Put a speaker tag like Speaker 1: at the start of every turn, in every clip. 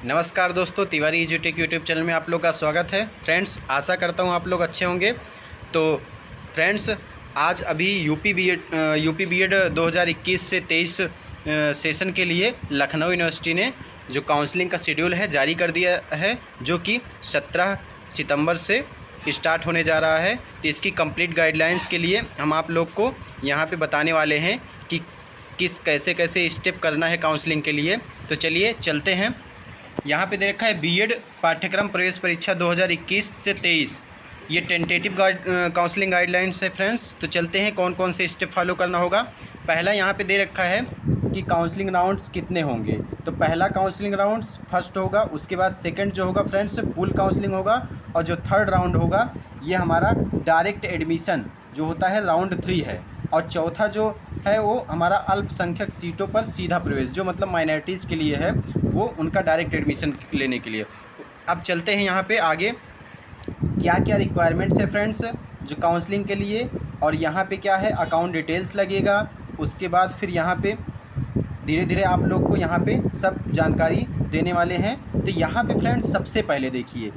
Speaker 1: नमस्कार दोस्तों, Tiwari एजुटेक YouTube channel में आप लोग का स्वागत है। फ्रेंड्स, आशा करता हूँ आप लोग अच्छे होंगे। तो फ्रेंड्स, आज अभी यूपी बीएड 2021 से 23 सेशन के लिए लखनऊ यूनिवर्सिटी ने जो काउंसलिंग का शेड्यूल है जारी कर दिया है, जो कि 17 सितंबर से स्टार्ट होने जा रहा है। तो इसकी कंप्लीट गाइडलाइंस के लिए हम आप लोग को यहाँ पे बताने वाले हैं कि कैसे स्टेप करना है काउंसलिंग के लिए। तो चलिए चलते हैं। यहाँ पे दे रखा है बीएड पाठ्यक्रम प्रवेश परीक्षा 2021 से 23, ये टेंटेटिव काउंसलिंग गाइडलाइंस है फ्रेंड्स। तो चलते हैं कौन कौन से स्टेप फॉलो करना होगा। पहला यहाँ पे दे रखा है कि काउंसलिंग राउंड्स कितने होंगे। तो पहला काउंसलिंग राउंड्स फर्स्ट होगा, उसके बाद सेकंड जो होगा फ्रेंड्स पूल काउंसलिंग होगा, और जो थर्ड राउंड होगा ये हमारा डायरेक्ट एडमिशन जो होता है राउंड 3 है, और चौथा जो है वो हमारा अल्पसंख्यक सीटों पर सीधा प्रवेश जो मतलब माइनॉरिटीज़ के लिए है, वो उनका डायरेक्ट एडमिशन लेने के लिए। अब चलते हैं यहाँ पे आगे क्या क्या रिक्वायरमेंट्स है फ्रेंड्स जो काउंसलिंग के लिए, और यहाँ पे क्या है अकाउंट डिटेल्स लगेगा। उसके बाद फिर यहाँ पे धीरे धीरे आप लोग को यहाँ पे सब जानकारी देने वाले हैं। तो यहाँ पे फ्रेंड्स सबसे पहले देखिए,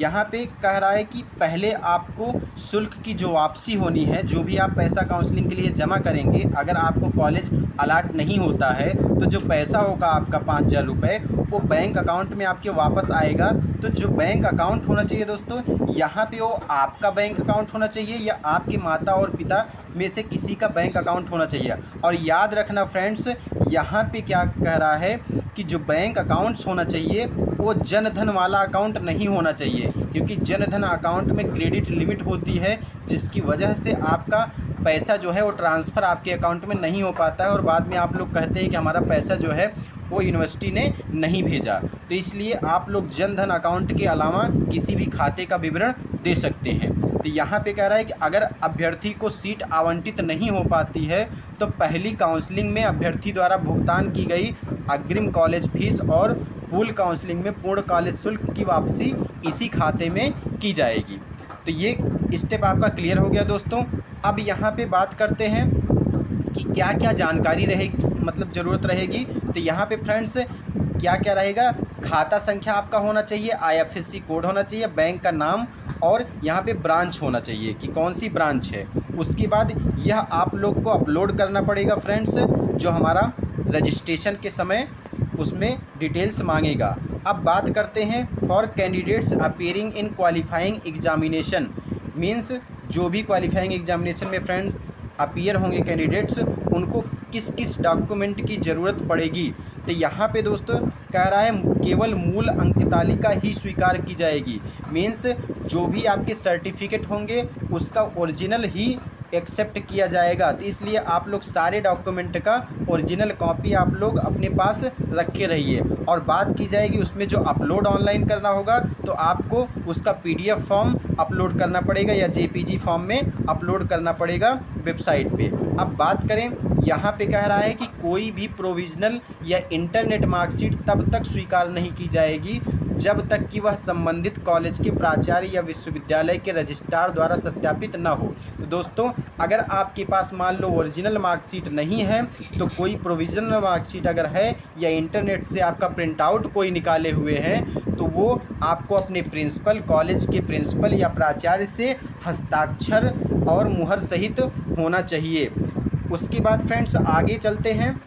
Speaker 1: यहाँ पे कह रहा है कि पहले आपको शुल्क की जो वापसी होनी है, जो भी आप पैसा काउंसलिंग के लिए जमा करेंगे, अगर आपको कॉलेज अलाट नहीं होता है तो जो पैसा होगा आपका 5,000 रुपये वो बैंक अकाउंट में आपके वापस आएगा। तो जो बैंक अकाउंट होना चाहिए दोस्तों, यहाँ पे वो आपका बैंक अकाउंट होना चाहिए या आपके माता और पिता में से किसी का बैंक अकाउंट होना चाहिए। और याद रखना फ्रेंड्स, यहाँ पे क्या कह रहा है कि जो बैंक अकाउंट्स होना चाहिए वो जनधन वाला अकाउंट नहीं होना चाहिए, क्योंकि जनधन अकाउंट में क्रेडिट लिमिट होती है, जिसकी वजह से आपका पैसा जो है वो ट्रांसफ़र आपके अकाउंट में नहीं हो पाता है, और बाद में आप लोग कहते हैं कि हमारा पैसा जो है वो यूनिवर्सिटी ने नहीं भेजा। तो इसलिए आप लोग जनधन अकाउंट के अलावा किसी भी खाते का विवरण दे सकते हैं। तो यहाँ पे कह रहा है कि अगर अभ्यर्थी को सीट आवंटित नहीं हो पाती है तो पहली काउंसलिंग में अभ्यर्थी द्वारा भुगतान की गई अग्रिम कॉलेज फीस और पूल काउंसलिंग में पूर्ण कॉलेज शुल्क की वापसी इसी खाते में की जाएगी। तो ये स्टेप आपका क्लियर हो गया दोस्तों। अब यहाँ पे बात करते हैं कि क्या क्या जानकारी रहेगी, मतलब ज़रूरत रहेगी। तो यहाँ पे फ्रेंड्स क्या क्या रहेगा, खाता संख्या आपका होना चाहिए, IFSC कोड होना चाहिए, बैंक का नाम, और यहाँ पे ब्रांच होना चाहिए कि कौन सी ब्रांच है। उसके बाद यह आप लोग को अपलोड करना पड़ेगा फ्रेंड्स, जो हमारा रजिस्ट्रेशन के समय उसमें डिटेल्स मांगेगा। अब बात करते हैं for candidates appearing in qualifying examination, means जो भी क्वालिफाइंग एग्जामिनेशन में फ्रेंड अपीयर होंगे कैंडिडेट्स, उनको किस किस डॉक्यूमेंट की ज़रूरत पड़ेगी। तो यहाँ पे दोस्तों कह रहा है केवल मूल अंक तालिका ही स्वीकार की जाएगी, मीन्स जो भी आपके सर्टिफिकेट होंगे उसका ओरिजिनल ही एक्सेप्ट किया जाएगा। तो इसलिए आप लोग सारे डॉक्यूमेंट का ओरिजिनल कॉपी आप लोग अपने पास रखे रहिए। और बात की जाएगी उसमें जो अपलोड ऑनलाइन करना होगा, तो आपको उसका PDF फॉर्म अपलोड करना पड़ेगा या JPG फॉर्म में अपलोड करना पड़ेगा वेबसाइट पे। अब बात करें, यहाँ पे कह रहा है कि कोई भी प्रोविज़नल या इंटरनेट मार्कशीट तब तक स्वीकार नहीं की जाएगी जब तक कि वह संबंधित कॉलेज के प्राचार्य या विश्वविद्यालय के रजिस्ट्रार द्वारा सत्यापित न हो। तो दोस्तों, अगर आपके पास मान लो ओरिजिनल मार्कशीट नहीं है, तो कोई प्रोविजनल मार्कशीट अगर है या इंटरनेट से आपका प्रिंट आउट कोई निकाले हुए हैं, तो वो आपको अपने प्रिंसिपल, कॉलेज के प्रिंसिपल या प्राचार्य से हस्ताक्षर और मुहर सहित होना चाहिए। उसके बाद फ्रेंड्स आगे चलते हैं,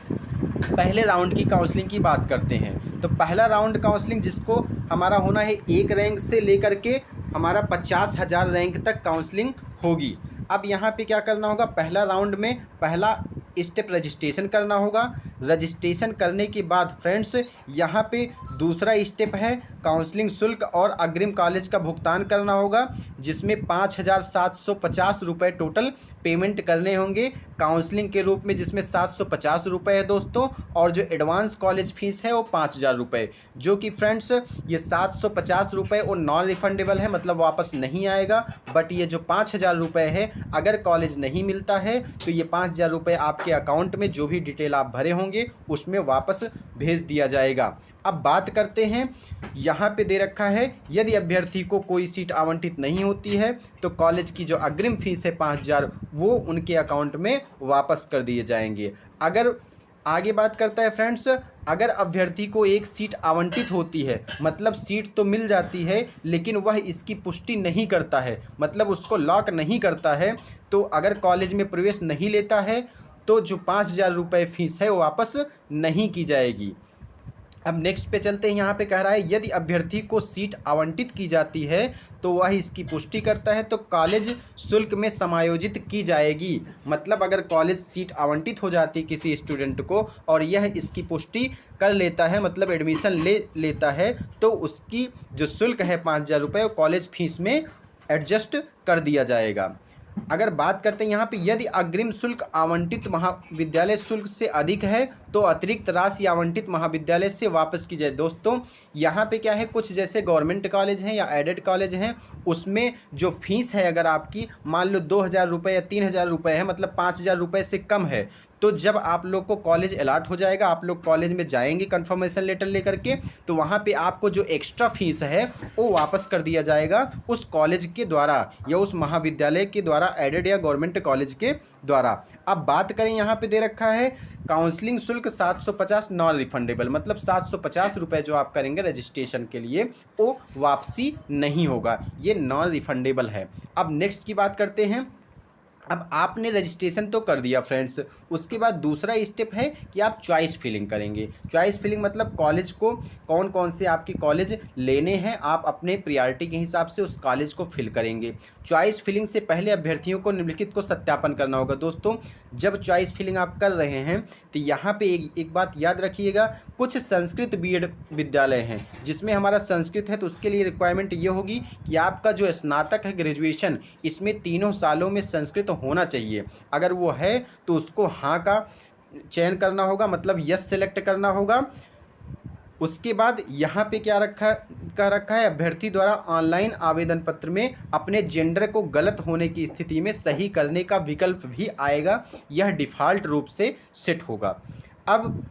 Speaker 1: पहले राउंड की काउंसलिंग की बात करते हैं। तो पहला राउंड काउंसलिंग जिसको हमारा होना है 1 रैंक से लेकर के हमारा 50,000 रैंक तक काउंसलिंग होगी। अब यहाँ पे क्या करना होगा, पहला राउंड में पहला स्टेप रजिस्ट्रेशन करना होगा। रजिस्ट्रेशन करने के बाद फ्रेंड्स यहाँ पे दूसरा स्टेप है काउंसलिंग शुल्क और अग्रिम कॉलेज का भुगतान करना होगा, जिसमें 5,750 रुपये टोटल पेमेंट करने होंगे काउंसलिंग के रूप में, जिसमें 750 रुपये है दोस्तों, और जो एडवांस कॉलेज फीस है वो 5,000 रुपये, जो कि फ्रेंड्स ये 750 रुपये वो नॉन रिफंडेबल है, मतलब वापस नहीं आएगा। बट ये जो 5,000 रुपये है, अगर कॉलेज नहीं मिलता है तो ये 5,000 रुपये आपके अकाउंट में जो भी डिटेल आप भरे होंगे उसमें वापस भेज दिया जाएगा। अब बात करते हैं, यहाँ पे दे रखा है यदि अभ्यर्थी को कोई सीट आवंटित नहीं होती है तो कॉलेज की जो अग्रिम फीस है 5,000 वो उनके अकाउंट में वापस कर दिए जाएंगे। अगर आगे बात करता है फ्रेंड्स अगर अभ्यर्थी को एक सीट आवंटित होती है, मतलब सीट तो मिल जाती है लेकिन वह इसकी पुष्टि नहीं करता है, मतलब उसको लॉक नहीं करता है, तो अगर कॉलेज में प्रवेश नहीं लेता है तो जो 5,000 रुपये फीस है वो वापस नहीं की जाएगी। अब नेक्स्ट पे चलते हैं। यहाँ पे कह रहा है यदि अभ्यर्थी को सीट आवंटित की जाती है तो वह इसकी पुष्टि करता है तो कॉलेज शुल्क में समायोजित की जाएगी। मतलब अगर कॉलेज सीट आवंटित हो जाती है किसी स्टूडेंट को और यह इसकी पुष्टि कर लेता है, मतलब एडमिशन ले लेता है, तो उसकी जो शुल्क है 5,000 रुपये कॉलेज फीस में एडजस्ट कर दिया जाएगा। अगर बात करते हैं यहाँ पे, यदि अग्रिम शुल्क आवंटित महाविद्यालय शुल्क से अधिक है तो अतिरिक्त राशि आवंटित महाविद्यालय से वापस की जाए। दोस्तों यहाँ पे क्या है, कुछ जैसे गवर्नमेंट कॉलेज हैं या एडेड कॉलेज हैं, उसमें जो फीस है अगर आपकी मान लो 2,000 रुपये या 3,000 रुपये है, मतलब 5,000 रुपये से कम है, तो जब आप लोग को कॉलेज अलाट हो जाएगा, आप लोग कॉलेज में जाएंगे कन्फर्मेशन लेटर लेकर के, तो वहाँ पे आपको जो एक्स्ट्रा फीस है वो वापस कर दिया जाएगा उस कॉलेज के द्वारा या उस महाविद्यालय के द्वारा, एडेड या गवर्नमेंट कॉलेज के द्वारा। अब बात करें, यहाँ पे दे रखा है काउंसलिंग शुल्क 750 नॉन रिफंडेबल, मतलब 750 रुपये जो आप करेंगे रजिस्ट्रेशन के लिए वो वापसी नहीं होगा, ये नॉन रिफंडेबल है। अब नेक्स्ट की बात करते हैं। अब आपने रजिस्ट्रेशन तो कर दिया फ्रेंड्स, उसके बाद दूसरा स्टेप है कि आप चॉइस फिलिंग करेंगे। चॉइस फिलिंग मतलब कॉलेज को कौन कौन से आपके कॉलेज लेने हैं, आप अपने प्रायोरिटी के हिसाब से उस कॉलेज को फिल करेंगे। चॉइस फिलिंग से पहले अभ्यर्थियों को निम्नलिखित को सत्यापन करना होगा। दोस्तों जब चॉइस फिलिंग आप कर रहे हैं तो यहाँ पे एक बात याद रखिएगा, कुछ संस्कृत बीएड विद्यालय हैं जिसमें हमारा संस्कृत है, तो उसके लिए रिक्वायरमेंट ये होगी कि आपका जो स्नातक है ग्रेजुएशन, इसमें 3 सालों में संस्कृत होना चाहिए। अगर वो है तो उसको हाँ का चयन करना होगा, मतलब यस सेलेक्ट करना होगा। उसके बाद यहाँ पे क्या रखा है, अभ्यर्थी द्वारा ऑनलाइन आवेदन पत्र में अपने जेंडर को गलत होने की स्थिति में सही करने का विकल्प भी आएगा, यह डिफ़ॉल्ट रूप से सेट होगा। अब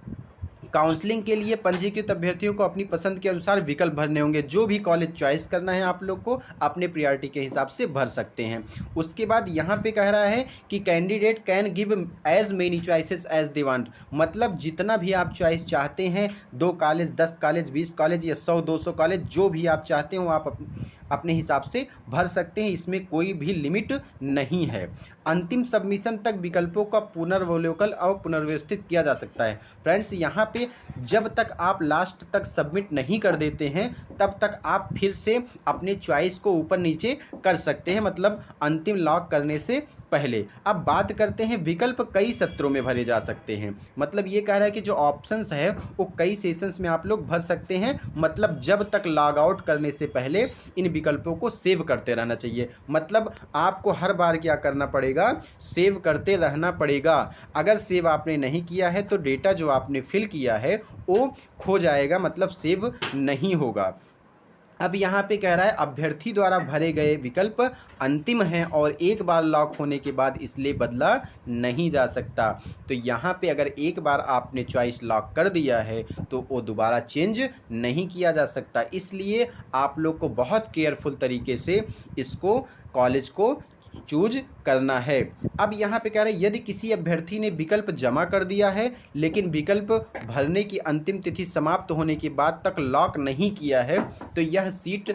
Speaker 1: काउंसलिंग के लिए पंजीकृत अभ्यर्थियों को अपनी पसंद के अनुसार विकल्प भरने होंगे। जो भी कॉलेज चॉइस करना है आप लोग को अपने प्रायोरिटी के हिसाब से भर सकते हैं। उसके बाद यहाँ पे कह रहा है कि candidate can give as many choices as they want, मतलब जितना भी आप चॉइस चाहते हैं, 2 कॉलेज, 10 कॉलेज, 20 कॉलेज या 100-200 कॉलेज, जो भी आप चाहते हो आप अपने हिसाब से भर सकते हैं, इसमें कोई भी लिमिट नहीं है। अंतिम सबमिशन तक विकल्पों का पुनर्वलोकन और पुनर्व्यवस्थित किया जा सकता है। फ्रेंड्स यहाँ पे जब तक आप लास्ट तक सबमिट नहीं कर देते हैं तब तक आप फिर से अपने चॉइस को ऊपर नीचे कर सकते हैं, मतलब अंतिम लॉक करने से पहले। अब बात करते हैं, विकल्प कई सत्रों में भरे जा सकते हैं, मतलब ये कह रहा है कि जो ऑप्शंस है वो कई सेशंस में आप लोग भर सकते हैं, मतलब जब तक लॉग आउट करने से पहले इन विकल्पों को सेव करते रहना चाहिए। मतलब आपको हर बार क्या करना पड़ेगा, सेव करते रहना पड़ेगा। अगर सेव आपने नहीं किया है तो डेटा जो आपने फिल किया है वो खो जाएगा, मतलब सेव नहीं होगा। अब यहाँ पे कह रहा है अभ्यर्थी द्वारा भरे गए विकल्प अंतिम हैं और एक बार लॉक होने के बाद इसलिए बदला नहीं जा सकता। तो यहाँ पे अगर एक बार आपने चॉइस लॉक कर दिया है तो वो दोबारा चेंज नहीं किया जा सकता, इसलिए आप लोग को बहुत केयरफुल तरीके से इसको कॉलेज को चूज करना है। अब यहाँ पे कह रहे हैं यदि किसी अभ्यर्थी ने विकल्प जमा कर दिया है लेकिन विकल्प भरने की अंतिम तिथि समाप्त होने के बाद तक लॉक नहीं किया है तो यह सीट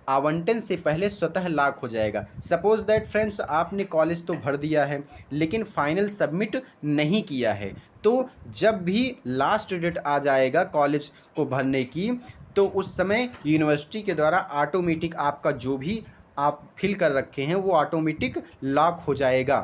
Speaker 1: आवंटन से पहले स्वतः लॉक हो जाएगा। सपोज दैट फ्रेंड्स आपने कॉलेज तो भर दिया है लेकिन फाइनल सबमिट नहीं किया है, तो जब भी लास्ट डेट आ जाएगा कॉलेज को भरने की तो उस समय यूनिवर्सिटी के द्वारा ऑटोमेटिक आपका जो भी आप फिल कर रखे हैं वो ऑटोमेटिक लॉक हो जाएगा।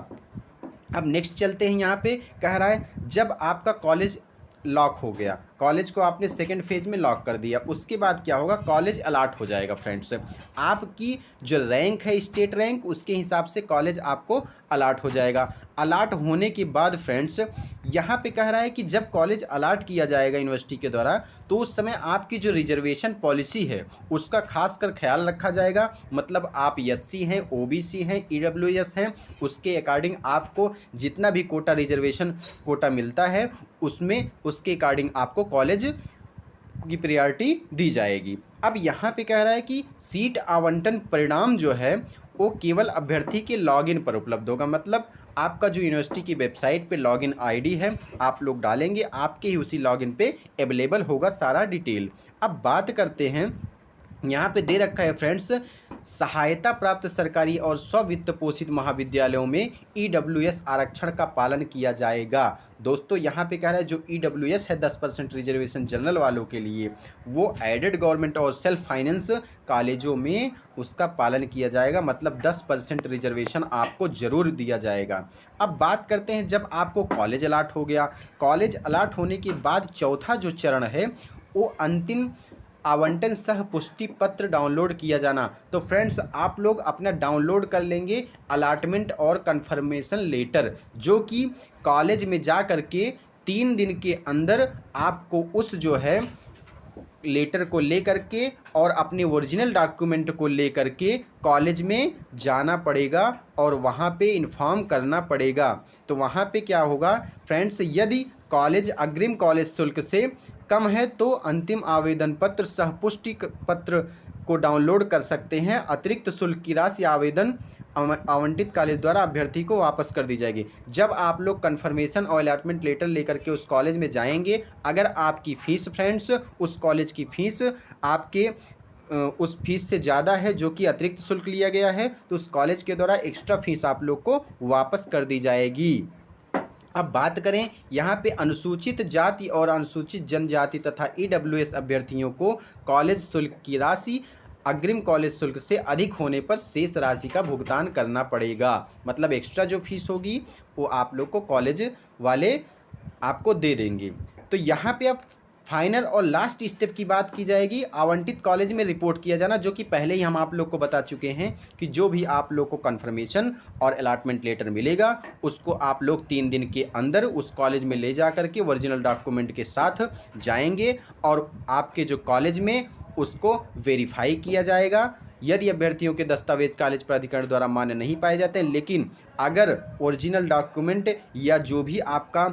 Speaker 1: अब नेक्स्ट चलते हैं, यहाँ पे कह रहा है जब आपका कॉलेज लॉक हो गया, कॉलेज को आपने सेकेंड फेज में लॉक कर दिया, उसके बाद क्या होगा, कॉलेज अलाट हो जाएगा। फ्रेंड्स आपकी जो रैंक है स्टेट रैंक, उसके हिसाब से कॉलेज आपको अलाट हो जाएगा। अलाट होने के बाद फ्रेंड्स यहाँ पे कह रहा है कि जब कॉलेज अलाट किया जाएगा यूनिवर्सिटी के द्वारा तो उस समय आपकी जो रिजर्वेशन पॉलिसी है उसका खासकर ख्याल रखा जाएगा। मतलब आप एससी हैं, ओबीसी हैं, ईडब्ल्यूएस हैं, उसके अकॉर्डिंग आपको जितना भी कोटा रिजर्वेशन कोटा मिलता है उसमें उसके अकॉर्डिंग आपको कॉलेज की प्रायोरिटी दी जाएगी। अब यहाँ पे कह रहा है कि सीट आवंटन परिणाम जो है वो केवल अभ्यर्थी के लॉगिन पर उपलब्ध होगा, मतलब आपका जो यूनिवर्सिटी की वेबसाइट पे लॉगिन आईडी है आप लोग डालेंगे, आपके ही उसी लॉगिन पे अवेलेबल होगा सारा डिटेल। अब बात करते हैं, यहाँ पे दे रखा है फ्रेंड्स, सहायता प्राप्त सरकारी और स्व-वित्त पोषित महाविद्यालयों में ईडब्ल्यूएस आरक्षण का पालन किया जाएगा। दोस्तों यहाँ पे कह रहा है जो ईडब्ल्यूएस है 10% रिजर्वेशन जनरल वालों के लिए, वो एडेड गवर्नमेंट और सेल्फ फाइनेंस कॉलेजों में उसका पालन किया जाएगा, मतलब 10% रिजर्वेशन आपको ज़रूर दिया जाएगा। अब बात करते हैं जब आपको कॉलेज अलाट हो गया, कॉलेज अलाट होने के बाद चौथा जो चरण है वो अंतिम आवंटन सह पुष्टि पत्र डाउनलोड किया जाना। तो फ्रेंड्स आप लोग अपना डाउनलोड कर लेंगे अलाटमेंट और कंफर्मेशन लेटर, जो कि कॉलेज में जा कर के 3 दिन के अंदर आपको उस जो है लेटर को ले करके और अपने ओरिजिनल डॉक्यूमेंट को ले करके कॉलेज में जाना पड़ेगा और वहाँ पे इन्फॉर्म करना पड़ेगा। तो वहाँ पे क्या होगा फ्रेंड्स, यदि कॉलेज अग्रिम कॉलेज शुल्क से कम है तो अंतिम आवेदन पत्र सह पुष्टि पत्र को डाउनलोड कर सकते हैं। अतिरिक्त शुल्क की राशि आवेदन आवंटित कॉलेज द्वारा अभ्यर्थी को वापस कर दी जाएगी। जब आप लोग कन्फर्मेशन और अलॉटमेंट लेटर लेकर के उस कॉलेज में जाएंगे, अगर आपकी फ़ीस फ्रेंड्स उस कॉलेज की फ़ीस आपके उस फीस से ज़्यादा है जो कि अतिरिक्त शुल्क लिया गया है, तो उस कॉलेज के द्वारा एक्स्ट्रा फीस आप लोग को वापस कर दी जाएगी। अब बात करें यहाँ पे अनुसूचित जाति और अनुसूचित जनजाति तथा ईडब्ल्यूएस अभ्यर्थियों को कॉलेज शुल्क की राशि अग्रिम कॉलेज शुल्क से अधिक होने पर शेष राशि का भुगतान करना पड़ेगा, मतलब एक्स्ट्रा जो फीस होगी वो आप लोग को कॉलेज वाले आपको दे देंगे। तो यहाँ पे अब फाइनल और लास्ट स्टेप की बात की जाएगी, आवंटित कॉलेज में रिपोर्ट किया जाना, जो कि पहले ही हम आप लोग को बता चुके हैं कि जो भी आप लोग को कंफर्मेशन और अलॉटमेंट लेटर मिलेगा उसको आप लोग 3 दिन के अंदर उस कॉलेज में ले जा करके ओरिजिनल डॉक्यूमेंट के साथ जाएंगे और आपके जो कॉलेज में उसको वेरीफाई किया जाएगा। यदि अभ्यर्थियों के दस्तावेज कॉलेज प्राधिकरण द्वारा मान्य नहीं पाए जाते हैं, लेकिन अगर ओरिजिनल डॉक्यूमेंट या जो भी आपका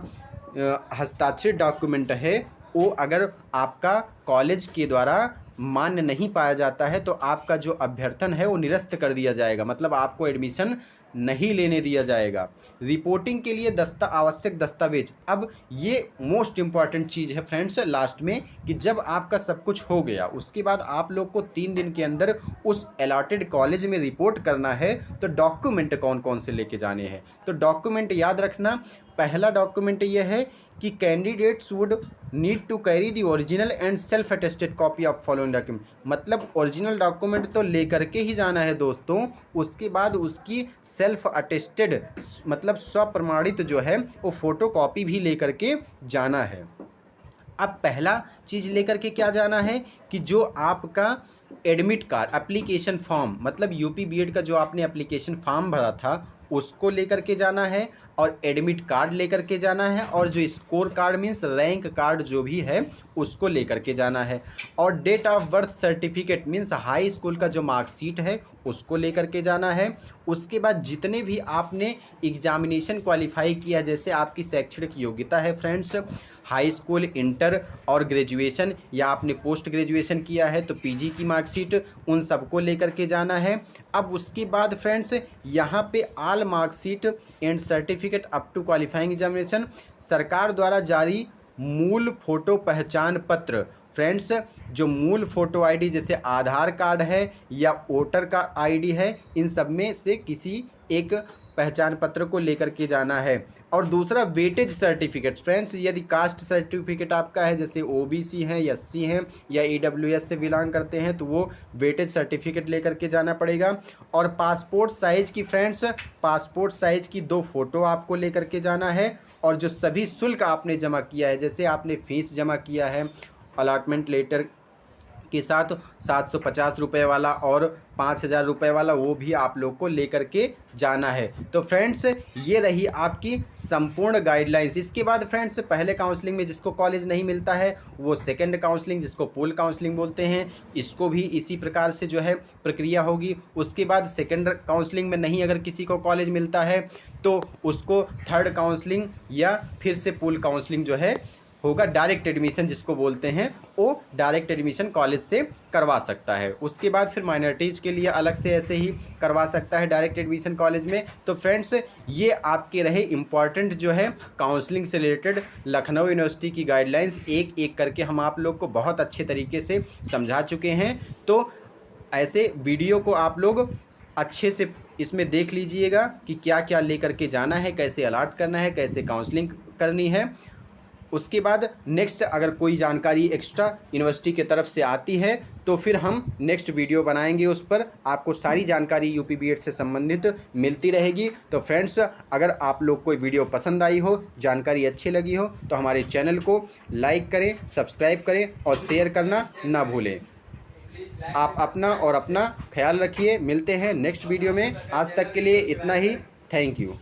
Speaker 1: हस्ताक्षरित डॉक्यूमेंट है वो अगर आपका कॉलेज के द्वारा मान्य नहीं पाया जाता है तो आपका जो अभ्यर्थन है वो निरस्त कर दिया जाएगा, मतलब आपको एडमिशन नहीं लेने दिया जाएगा। रिपोर्टिंग के लिए आवश्यक दस्तावेज, अब ये मोस्ट इम्पॉर्टेंट चीज़ है फ्रेंड्स लास्ट में, कि जब आपका सब कुछ हो गया उसके बाद आप लोग को 3 दिन के अंदर उस अलॉटेड कॉलेज में रिपोर्ट करना है, तो डॉक्यूमेंट कौन कौन से लेके जाने हैं। तो डॉक्यूमेंट याद रखना, पहला डॉक्यूमेंट ये है कि candidates would need to carry the original and self attested copy of following document, मतलब ओरिजिनल डॉक्यूमेंट तो लेकर के ही जाना है दोस्तों, उसके बाद उसकी सेल्फ अटेस्टेड मतलब स्वप्रमाणित जो है वो फोटो कॉपी भी लेकर के जाना है। अब पहला चीज़ लेकर के क्या जाना है कि जो आपका एडमिट कार्ड एप्लीकेशन फॉर्म, मतलब यूपी बीएड का जो आपने एप्लीकेशन फॉर्म भरा था उसको लेकर के जाना है और एडमिट कार्ड लेकर के जाना है, और जो score card means rank card जो भी है उसको लेकर के जाना है, और date of birth certificate means high school का जो मार्कशीट है उसको लेकर के जाना है। उसके बाद जितने भी आपने एग्जामिनेशन क्वालिफाई किया, जैसे आपकी शैक्षणिक योग्यता है फ्रेंड्स हाई स्कूल, इंटर और ग्रेजुएशन, या आपने पोस्ट ग्रेजुएशन किया है तो पीजी की मार्कशीट, उन सबको लेकर के जाना है। अब उसके बाद फ्रेंड्स यहाँ पे all marksheet and certificate up to qualifying examination, सरकार द्वारा जारी मूल फोटो पहचान पत्र, फ्रेंड्स जो मूल फ़ोटो आईडी जैसे आधार कार्ड है या वोटर का आईडी है, इन सब में से किसी एक पहचान पत्र को लेकर के जाना है। और दूसरा वेटेज सर्टिफिकेट, फ्रेंड्स यदि कास्ट सर्टिफिकेट आपका है जैसे ओबीसी हैं, एससी हैं या ईडब्ल्यूएस से बिलोंग करते हैं तो वो वेटेज सर्टिफिकेट लेकर के जाना पड़ेगा। और पासपोर्ट साइज़ की फ्रेंड्स, पासपोर्ट साइज़ की 2 फ़ोटो आपको लेकर के जाना है, और जो सभी शुल्क आपने जमा किया है, जैसे आपने फ़ीस जमा किया है अलॉटमेंट लेटर के साथ 750 रुपये वाला और 5000 रुपये वाला, वो भी आप लोग को लेकर के जाना है। तो फ्रेंड्स ये रही आपकी संपूर्ण गाइडलाइंस। इसके बाद फ्रेंड्स पहले काउंसलिंग में जिसको कॉलेज नहीं मिलता है वो सेकंड काउंसलिंग जिसको पूल काउंसलिंग बोलते हैं, इसको भी इसी प्रकार से जो है प्रक्रिया होगी। उसके बाद सेकंड काउंसलिंग में नहीं अगर किसी को कॉलेज मिलता है तो उसको थर्ड काउंसलिंग या फिर से पूल काउंसलिंग जो है होगा डायरेक्ट एडमिशन जिसको बोलते हैं, वो डायरेक्ट एडमिशन कॉलेज से करवा सकता है। उसके बाद फिर माइनॉरिटीज़ के लिए अलग से ऐसे ही करवा सकता है डायरेक्ट एडमिशन कॉलेज में। तो फ्रेंड्स, ये आपके रहे इम्पॉर्टेंट जो है काउंसलिंग से रिलेटेड लखनऊ यूनिवर्सिटी की गाइडलाइंस, एक एक करके हम आप लोग को बहुत अच्छे तरीके से समझा चुके हैं। तो ऐसे वीडियो को आप लोग अच्छे से इसमें देख लीजिएगा कि क्या क्या लेकर के जाना है, कैसे अलॉट करना है, कैसे काउंसलिंग करनी है। उसके बाद नेक्स्ट अगर कोई जानकारी एक्स्ट्रा यूनिवर्सिटी की तरफ से आती है तो फिर हम नेक्स्ट वीडियो बनाएंगे, उस पर आपको सारी जानकारी यूपी बीएड से संबंधित मिलती रहेगी। तो फ्रेंड्स, अगर आप लोग कोई वीडियो पसंद आई हो, जानकारी अच्छी लगी हो, तो हमारे चैनल को लाइक करें, सब्सक्राइब करें और शेयर करना ना भूलें। आप अपना ख्याल रखिए। मिलते हैं नेक्स्ट वीडियो में। आज तक के लिए इतना ही। Thank you.